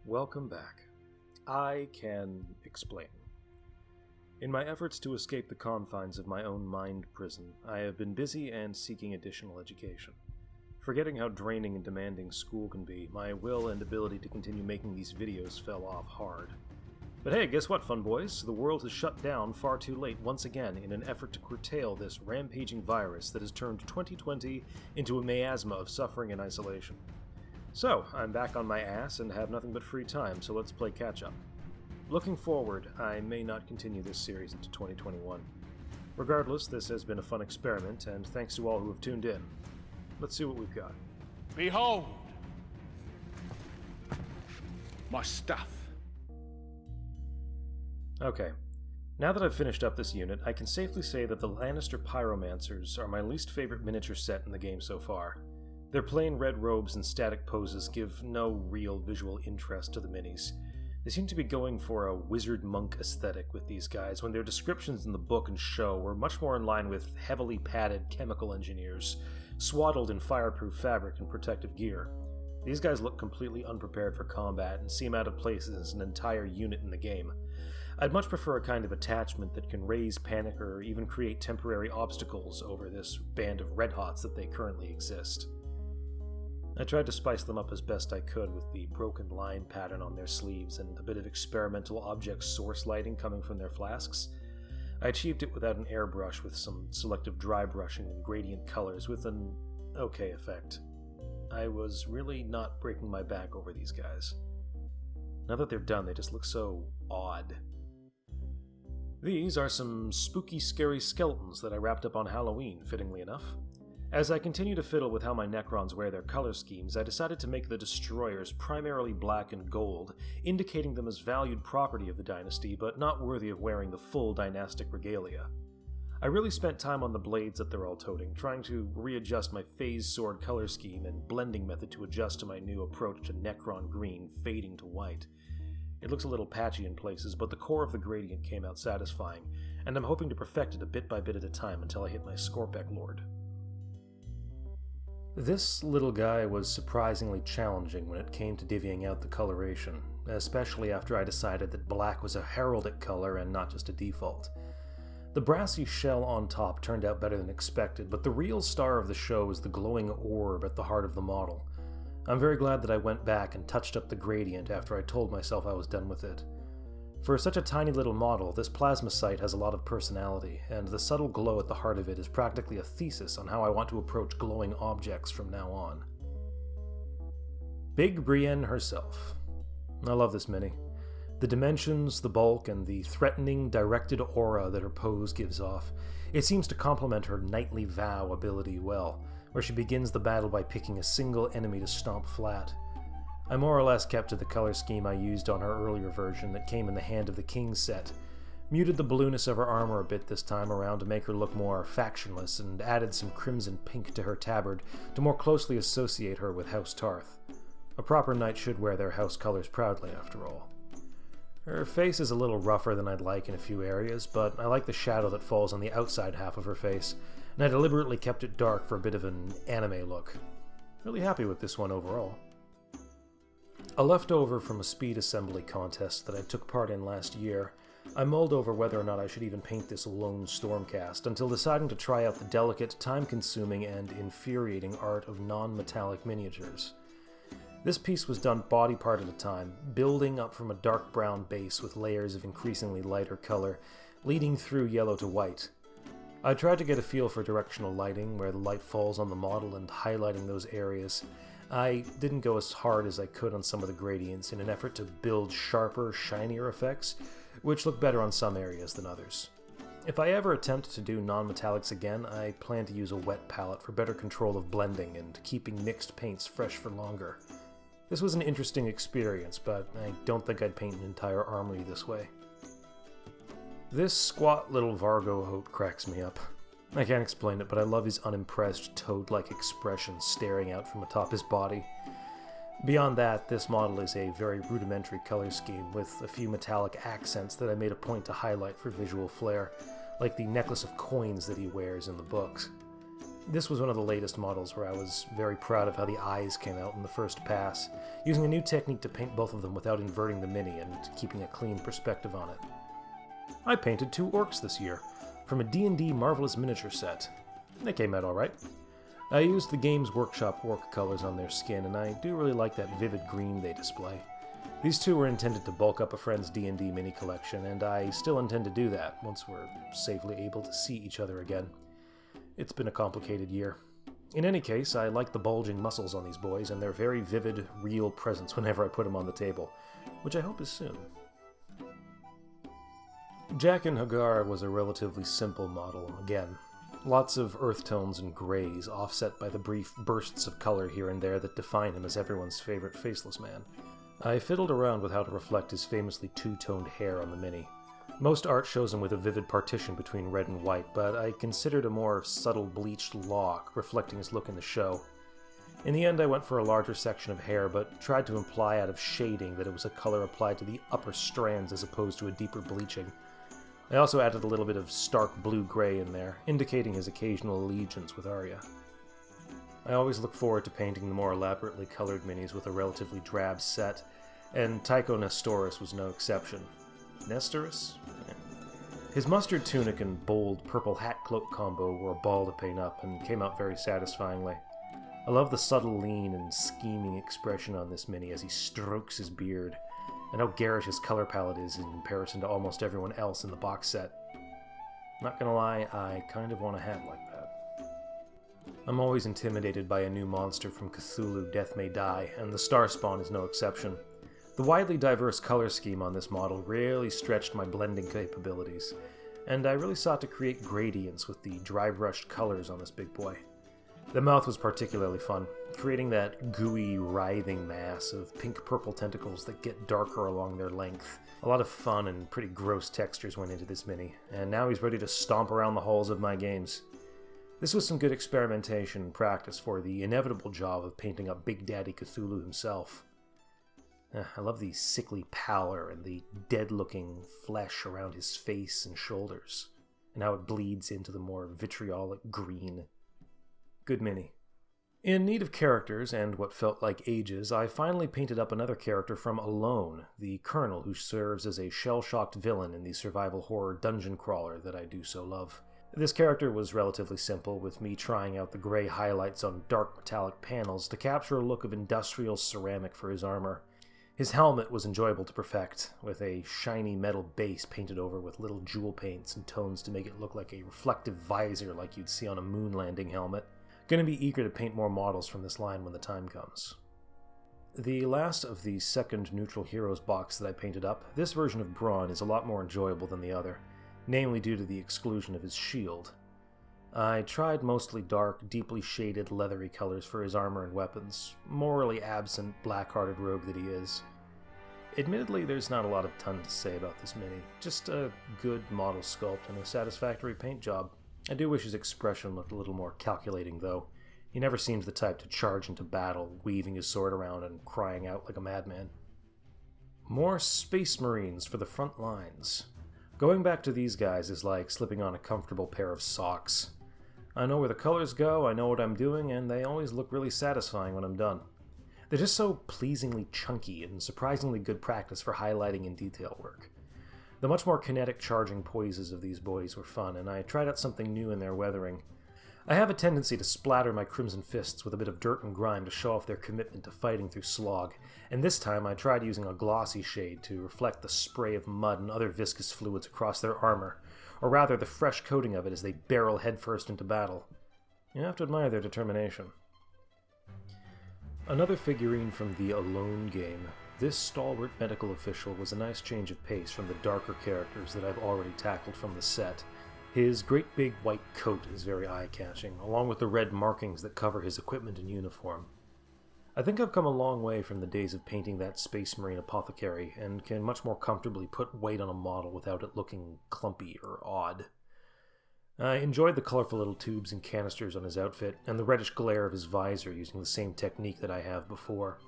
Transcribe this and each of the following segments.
Welcome back. I can explain. In my efforts to escape the confines of my own mind prison, I have been busy and seeking additional education. Forgetting how draining and demanding school can be, my will and ability to continue making these videos fell off hard. But hey, guess what, fun boys? The world has shut down far too late once again in an effort to curtail this rampaging virus that has turned 2020 into a miasma of suffering and isolation. So, I'm back on my ass and have nothing but free time, so let's play catch-up. Looking forward, I may not continue this series into 2021. Regardless, this has been a fun experiment, and thanks to all who have tuned in. Let's see what we've got. Behold! My stuff. Okay. Now that I've finished up this unit, I can safely say that the Lannister Pyromancers are my least favorite miniature set in the game so far. Their plain red robes and static poses give no real visual interest to the minis. They seem to be going for a wizard-monk aesthetic with these guys, when their descriptions in the book and show were much more in line with heavily padded chemical engineers, swaddled in fireproof fabric and protective gear. These guys look completely unprepared for combat and seem out of place as an entire unit in the game. I'd much prefer a kind of attachment that can raise panic or even create temporary obstacles over this band of red-hots that they currently exist. I tried to spice them up as best I could with the broken line pattern on their sleeves and a bit of experimental object source lighting coming from their flasks. I achieved it without an airbrush with some selective dry brushing and gradient colors with an okay effect. I was really not breaking my back over these guys. Now that they're done, they just look so odd. These are some spooky, scary skeletons that I wrapped up on Halloween, fittingly enough. As I continue to fiddle with how my Necrons wear their color schemes, I decided to make the destroyers primarily black and gold, indicating them as valued property of the dynasty, but not worthy of wearing the full dynastic regalia. I really spent time on the blades that they're all toting, trying to readjust my phase sword color scheme and blending method to adjust to my new approach to Necron green fading to white. It looks a little patchy in places, but the core of the gradient came out satisfying, and I'm hoping to perfect it a bit by bit at a time until I hit my Skorpekh Lord. This little guy was surprisingly challenging when it came to divvying out the coloration, especially after I decided that black was a heraldic color and not just a default. The brassy shell on top turned out better than expected, but the real star of the show is the glowing orb at the heart of the model. I'm very glad that I went back and touched up the gradient after I told myself I was done with it. For such a tiny little model, this Plasmacyte has a lot of personality, and the subtle glow at the heart of it is practically a thesis on how I want to approach glowing objects from now on. Big Brienne herself. I love this mini. The dimensions, the bulk, and the threatening, directed aura that her pose gives off. It seems to complement her Knightly Vow ability well, where she begins the battle by picking a single enemy to stomp flat. I more or less kept to the color scheme I used on her earlier version that came in the Hand of the King set, muted the blueness of her armor a bit this time around to make her look more factionless, and added some crimson pink to her tabard to more closely associate her with House Tarth. A proper knight should wear their house colors proudly, after all. Her face is a little rougher than I'd like in a few areas, but I like the shadow that falls on the outside half of her face, and I deliberately kept it dark for a bit of an anime look. Really happy with this one overall. A leftover from a speed assembly contest that I took part in last year, I mulled over whether or not I should even paint this lone Stormcast, until deciding to try out the delicate, time-consuming, and infuriating art of non-metallic miniatures. This piece was done body part at a time, building up from a dark brown base with layers of increasingly lighter color, leading through yellow to white. I tried to get a feel for directional lighting, where the light falls on the model and highlighting those areas. I didn't go as hard as I could on some of the gradients in an effort to build sharper, shinier effects, which look better on some areas than others. If I ever attempt to do non-metallics again, I plan to use a wet palette for better control of blending and keeping mixed paints fresh for longer. This was an interesting experience, but I don't think I'd paint an entire armory this way. This squat little Vargo Hoat cracks me up. I can't explain it, but I love his unimpressed, toad-like expression staring out from atop his body. Beyond that, this model is a very rudimentary color scheme with a few metallic accents that I made a point to highlight for visual flair, like the necklace of coins that he wears in the books. This was one of the latest models where I was very proud of how the eyes came out in the first pass, using a new technique to paint both of them without inverting the mini and keeping a clean perspective on it. I painted 2 Orcs this year, from a D&D Marvelous Miniature set. They came out alright. I used the Games Workshop Orc colors on their skin, and I do really like that vivid green they display. These 2 were intended to bulk up a friend's D&D mini collection, and I still intend to do that once we're safely able to see each other again. It's been a complicated year. In any case, I like the bulging muscles on these boys and their very vivid, real presence whenever I put them on the table, which I hope is soon. Jaquen Hagar was a relatively simple model, again. Lots of earth tones and grays, offset by the brief bursts of color here and there that define him as everyone's favorite faceless man. I fiddled around with how to reflect his famously two-toned hair on the mini. Most art shows him with a vivid partition between red and white, but I considered a more subtle bleached lock reflecting his look in the show. In the end, I went for a larger section of hair, but tried to imply out of shading that it was a color applied to the upper strands as opposed to a deeper bleaching. I also added a little bit of stark blue-gray in there, indicating his occasional allegiance with Arya. I always look forward to painting the more elaborately colored minis with a relatively drab set, and Tycho Nestoris was no exception. Nestoris? His mustard tunic and bold purple hat-cloak combo were a ball to paint up, and came out very satisfyingly. I love the subtle lean and scheming expression on this mini as he strokes his beard, and how garish his color palette is in comparison to almost everyone else in the box set. Not gonna lie, I kind of want a hat like that. I'm always intimidated by a new monster from Cthulhu, Death May Die, and the Starspawn is no exception. The widely diverse color scheme on this model really stretched my blending capabilities, and I really sought to create gradients with the dry-brushed colors on this big boy. The mouth was particularly fun, creating that gooey, writhing mass of pink-purple tentacles that get darker along their length. A lot of fun and pretty gross textures went into this mini, and now he's ready to stomp around the halls of my games. This was some good experimentation and practice for the inevitable job of painting up Big Daddy Cthulhu himself. I love the sickly pallor and the dead-looking flesh around his face and shoulders, and how it bleeds into the more vitriolic green. Good mini. In need of characters and what felt like ages, I finally painted up another character from Alone, the Colonel who serves as a shell-shocked villain in the survival horror dungeon crawler that I do so love. This character was relatively simple, with me trying out the gray highlights on dark metallic panels to capture a look of industrial ceramic for his armor. His helmet was enjoyable to perfect, with a shiny metal base painted over with little jewel paints and tones to make it look like a reflective visor like you'd see on a moon landing helmet. Gonna be eager to paint more models from this line when the time comes. The last of the second Neutral Heroes box that I painted up, this version of Bronn is a lot more enjoyable than the other, namely due to the exclusion of his shield. I tried mostly dark, deeply shaded leathery colors for his armor and weapons, morally absent, black-hearted rogue that he is. Admittedly, there's not a lot of ton to say about this mini, just a good model sculpt and a satisfactory paint job. I do wish his expression looked a little more calculating, though. He never seemed the type to charge into battle, weaving his sword around and crying out like a madman. More Space Marines for the front lines. Going back to these guys is like slipping on a comfortable pair of socks. I know where the colors go, I know what I'm doing, and they always look really satisfying when I'm done. They're just so pleasingly chunky and surprisingly good practice for highlighting and detail work. The much more kinetic charging poises of these boys were fun, and I tried out something new in their weathering. I have a tendency to splatter my crimson fists with a bit of dirt and grime to show off their commitment to fighting through slog, and this time I tried using a glossy shade to reflect the spray of mud and other viscous fluids across their armor, or rather the fresh coating of it as they barrel headfirst into battle. You have to admire their determination. Another figurine from the Alone game. This stalwart medical official was a nice change of pace from the darker characters that I've already tackled from the set. His great big white coat is very eye-catching, along with the red markings that cover his equipment and uniform. I think I've come a long way from the days of painting that Space Marine apothecary, and can much more comfortably put weight on a model without it looking clumpy or odd. I enjoyed the colorful little tubes and canisters on his outfit, and the reddish glare of his visor using the same technique that I have before.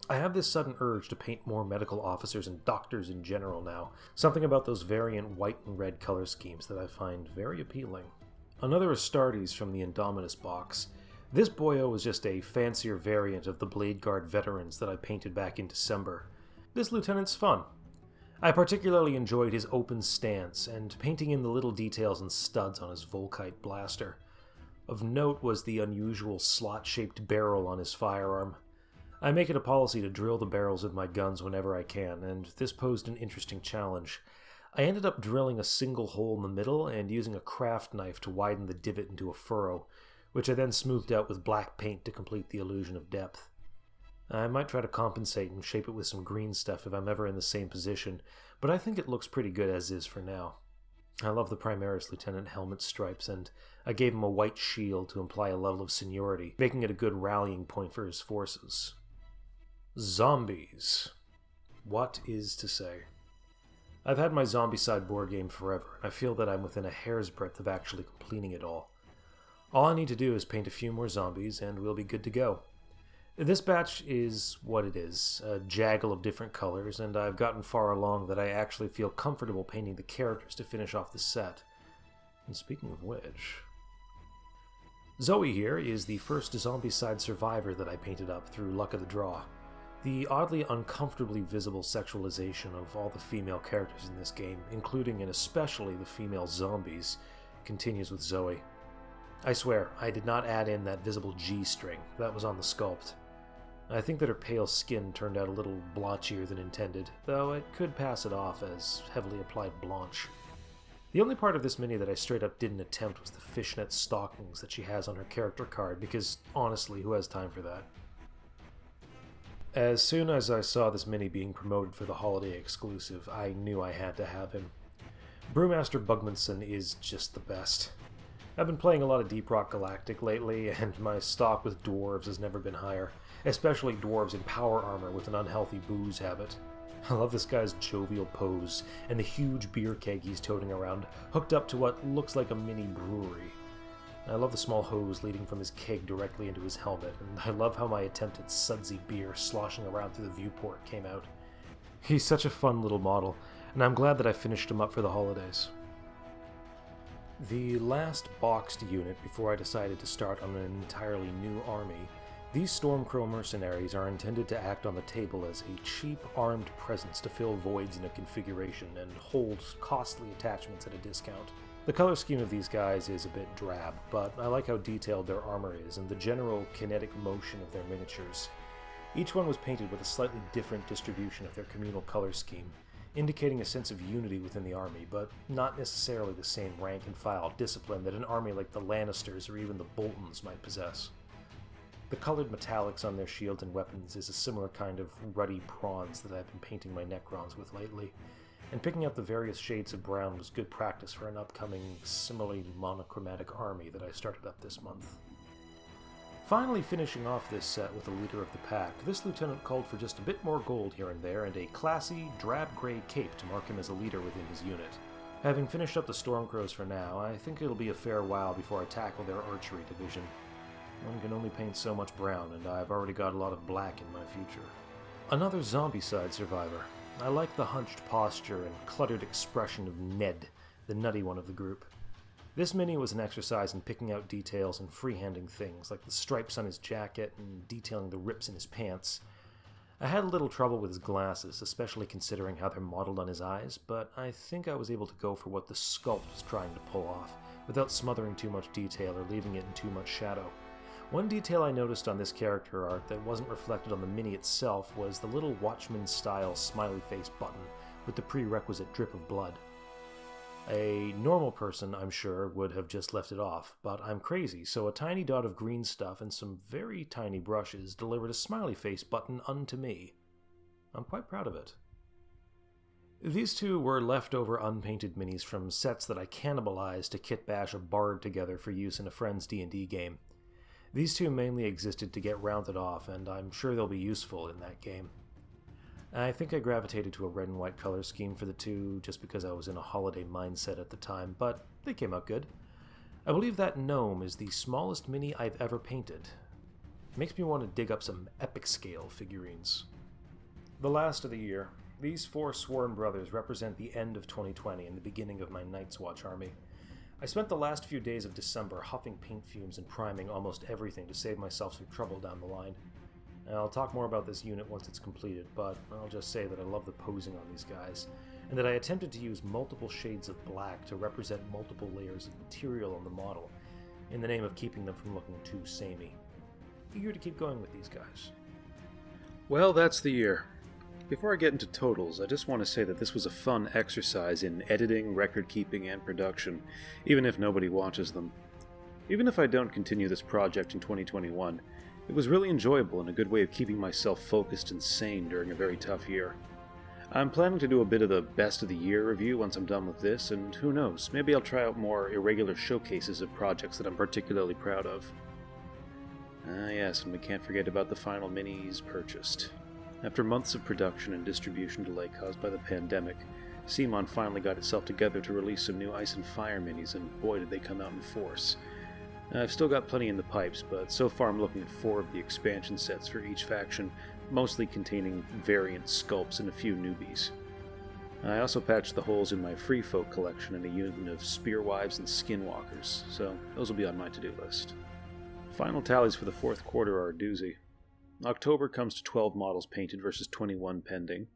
I have this sudden urge to paint more medical officers and doctors in general now, something about those variant white and red color schemes that I find very appealing. Another Astartes from the Indomitus box. This boyo is just a fancier variant of the Blade Guard veterans that I painted back in December. This lieutenant's fun. I particularly enjoyed his open stance and painting in the little details and studs on his Volkite blaster. Of note was the unusual slot-shaped barrel on his firearm. I make it a policy to drill the barrels of my guns whenever I can, and this posed an interesting challenge. I ended up drilling a single hole in the middle and using a craft knife to widen the divot into a furrow, which I then smoothed out with black paint to complete the illusion of depth. I might try to compensate and shape it with some green stuff if I'm ever in the same position, but I think it looks pretty good as is for now. I love the Primaris Lieutenant helmet stripes, and I gave him a white shield to imply a level of seniority, making it a good rallying point for his forces. Zombies. What is to say? I've had my Zombicide board game forever, and I feel that I'm within a hair's breadth of actually completing it all. All I need to do is paint a few more zombies, and we'll be good to go. This batch is what it is, a jaggle of different colors, and I've gotten far along that I actually feel comfortable painting the characters to finish off the set. And speaking of which... Zoey here is the first Zombicide survivor that I painted up through luck of the draw. The oddly uncomfortably visible sexualization of all the female characters in this game, including and especially the female zombies, continues with Zoey. I swear, I did not add in that visible G-string, that was on the sculpt. I think that her pale skin turned out a little blotchier than intended, though it could pass it off as heavily applied blanche. The only part of this mini that I straight up didn't attempt was the fishnet stockings that she has on her character card, because honestly, who has time for that? As soon as I saw this mini being promoted for the holiday exclusive, I knew I had to have him. Brewmaster Bugmansson is just the best. I've been playing a lot of Deep Rock Galactic lately, and my stock with dwarves has never been higher, especially dwarves in power armor with an unhealthy booze habit. I love this guy's jovial pose, and the huge beer keg he's toting around, hooked up to what looks like a mini brewery. I love the small hose leading from his keg directly into his helmet, and I love how my attempt at sudsy beer sloshing around through the viewport came out. He's such a fun little model, and I'm glad that I finished him up for the holidays. The last boxed unit before I decided to start on an entirely new army, these Stormcrow mercenaries are intended to act on the table as a cheap armed presence to fill voids in a configuration and hold costly attachments at a discount. The color scheme of these guys is a bit drab, but I like how detailed their armor is and the general kinetic motion of their miniatures. Each one was painted with a slightly different distribution of their communal color scheme, indicating a sense of unity within the army, but not necessarily the same rank-and-file discipline that an army like the Lannisters or even the Boltons might possess. The colored metallics on their shields and weapons is a similar kind of ruddy bronze that I've been painting my Necrons with lately, and picking out the various shades of brown was good practice for an upcoming, similarly monochromatic army that I started up this month. Finally finishing off this set with a leader of the pack, this lieutenant called for just a bit more gold here and there and a classy, drab-gray cape to mark him as a leader within his unit. Having finished up the Stormcrows for now, I think it'll be a fair while before I tackle their archery division. One can only paint so much brown, and I've already got a lot of black in my future. Another Zombicide survivor. I like the hunched posture and cluttered expression of Ned, the nutty one of the group. This mini was an exercise in picking out details and freehanding things, like the stripes on his jacket and detailing the rips in his pants. I had a little trouble with his glasses, especially considering how they're modeled on his eyes, but I think I was able to go for what the sculpt was trying to pull off, without smothering too much detail or leaving it in too much shadow. One detail I noticed on this character art that wasn't reflected on the mini itself was the little Watchman-style smiley face button with the prerequisite drip of blood. A normal person, I'm sure, would have just left it off, but I'm crazy, so a tiny dot of green stuff and some very tiny brushes delivered a smiley face button unto me. I'm quite proud of it. These two were leftover unpainted minis from sets that I cannibalized to kit bash a bard together for use in a friend's D&D game. These two mainly existed to get rounded off, and I'm sure they'll be useful in that game. I think I gravitated to a red and white color scheme for the two just because I was in a holiday mindset at the time, but they came out good. I believe that gnome is the smallest mini I've ever painted. Makes me want to dig up some epic scale figurines. The last of the year. These four sworn brothers represent the end of 2020 and the beginning of my Night's Watch army. I spent the last few days of December huffing paint fumes and priming almost everything to save myself some trouble down the line. I'll talk more about this unit once it's completed, but I'll just say that I love the posing on these guys, and that I attempted to use multiple shades of black to represent multiple layers of material on the model, in the name of keeping them from looking too samey. Eager to keep going with these guys. Well, that's the year. Before I get into totals, I just want to say that this was a fun exercise in editing, record keeping, and production, even if nobody watches them. Even if I don't continue this project in 2021, it was really enjoyable and a good way of keeping myself focused and sane during a very tough year. I'm planning to do a bit of the best of the year review once I'm done with this, and who knows, maybe I'll try out more irregular showcases of projects that I'm particularly proud of. Yes, and we can't forget about the final minis purchased. After months of production and distribution delay caused by the pandemic, CMON finally got itself together to release some new Ice and Fire minis, and boy did they come out in force. I've still got plenty in the pipes, but so far I'm looking at 4 of the expansion sets for each faction, mostly containing variant sculpts and a few newbies. I also patched the holes in my Free Folk collection and a unit of Spearwives and Skinwalkers, so those will be on my to-do list. Final tallies for the 4th quarter are a doozy. October comes to 12 models painted versus 21 pending.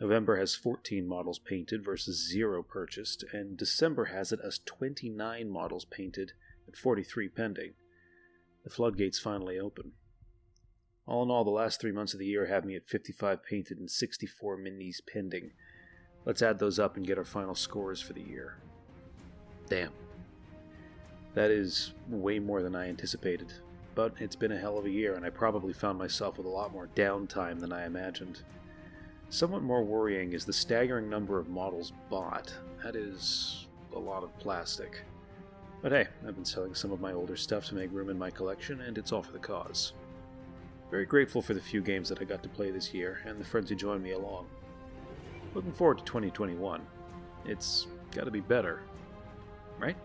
November has 14 models painted versus 0 purchased, and December has it as 29 models painted and 43 pending. The floodgates finally open. All in all, the last 3 months of the year have me at 55 painted and 64 minis pending. Let's add those up and get our final scores for the year. Damn. That is way more than I anticipated. But it's been a hell of a year, and I probably found myself with a lot more downtime than I imagined. Somewhat more worrying is the staggering number of models bought. That is a lot of plastic. But hey, I've been selling some of my older stuff to make room in my collection, and it's all for the cause. Very grateful for the few games that I got to play this year, and the friends who joined me along. Looking forward to 2021. It's gotta be better, right?